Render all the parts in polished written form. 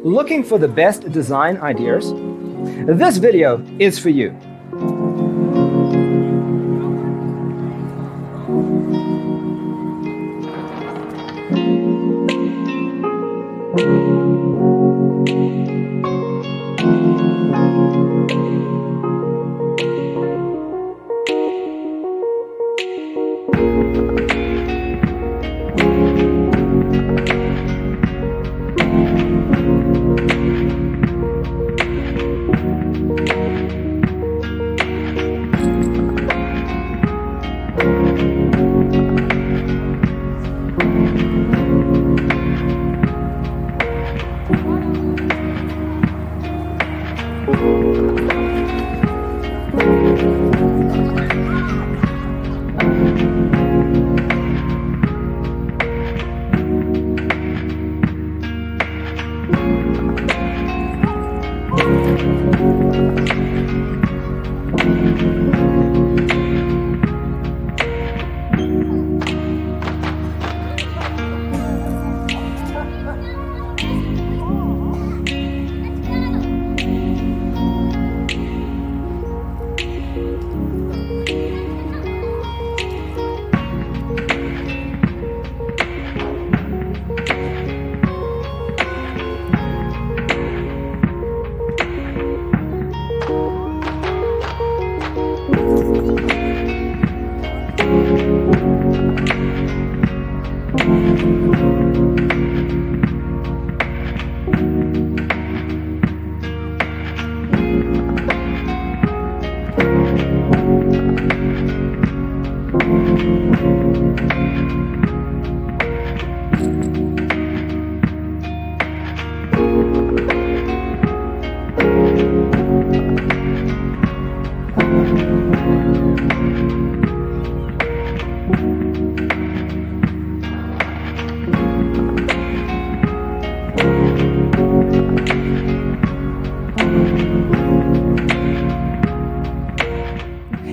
Looking for the best design ideas? This video is for you.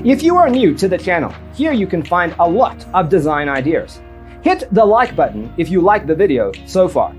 If you are new to the channel, here you can find a lot of design ideas. Hit the like button if you like the video so far.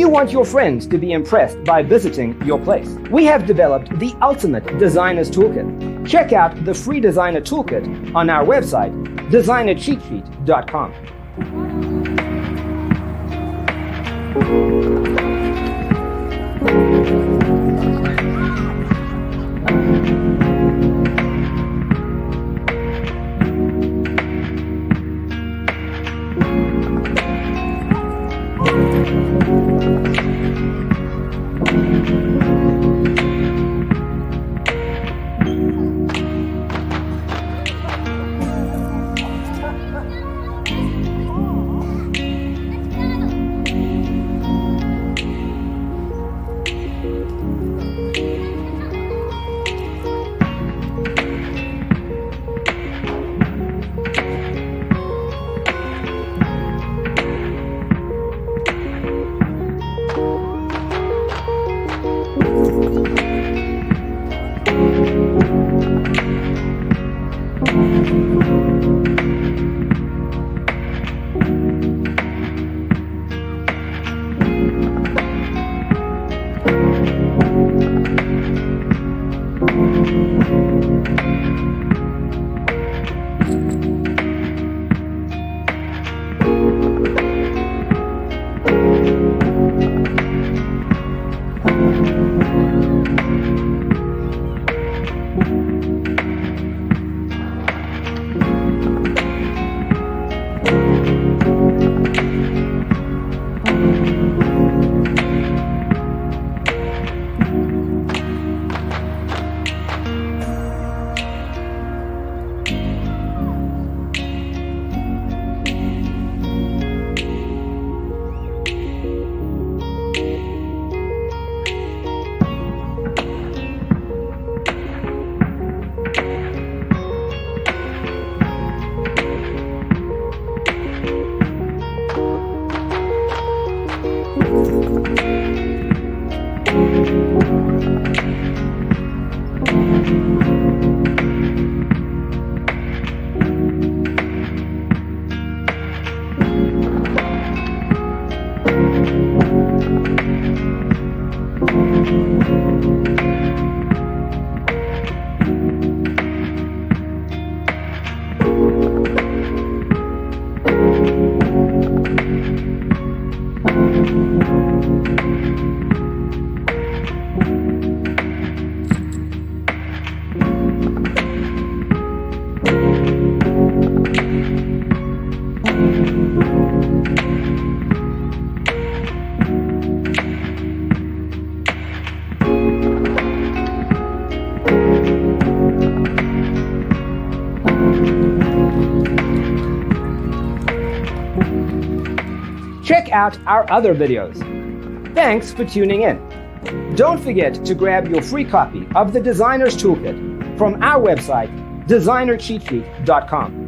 you want your friends to be impressed by visiting your place? We have developed the ultimate designer's toolkit. Check out the free designer toolkit on our website, designercheatsheet.com. Check out our other videos. Thanks for tuning in. Don't forget to grab your free copy of the Designer's Toolkit from our website, designercheatsheet.com.